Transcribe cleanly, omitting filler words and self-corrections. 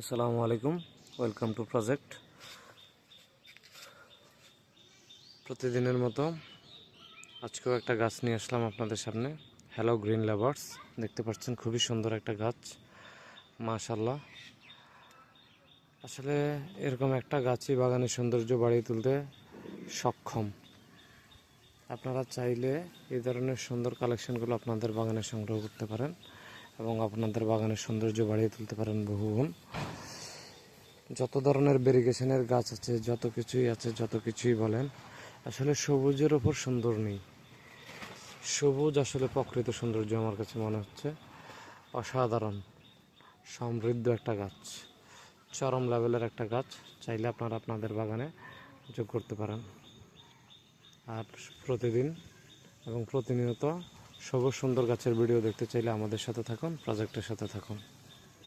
আসসালামু আলাইকুম, welcome to project. প্রতিদিনের মতো আজকেও একটা গাছ নিয়ে আসলাম আপনাদের সামনে। হ্যালো গ্রিন লাভার্স, দেখতে পাচ্ছেন খুবই সুন্দর একটা গাছ, মাশাআল্লাহ। আসলে এরকম একটা গাছই বাগানের সৌন্দর্য বাড়িয়ে তুলতে সক্ষম। আপনারা চাইলে এই ধরনের সুন্দর কালেকশনগুলো আপনাদের বাগানে সংগ্রহ করতে পারেন এবং আপনাদের বাগানের সৌন্দর্য বাড়িয়ে তুলতে পারেন বহুগুণ। যত ধরনের ভেরিগেশনের গাছ আছে, যত কিছুই বলেন, আসলে সবুজের ওপর সুন্দর নেই। সবুজ আসলে প্রকৃত সৌন্দর্য আমার কাছে মনে হচ্ছে। অসাধারণ সমৃদ্ধ একটা গাছ, চরম লেভেলের একটা গাছ। চাইলে আপনারা আপনাদের বাগানে যোগ করতে পারেন। আর প্রতিদিন এবং প্রতিনিয়ত সবুজ সুন্দর গাছের ভিডিও দেখতে চাইলে আমাদের সাথে থাকুন, প্রজেক্টের সাথে থাকুন।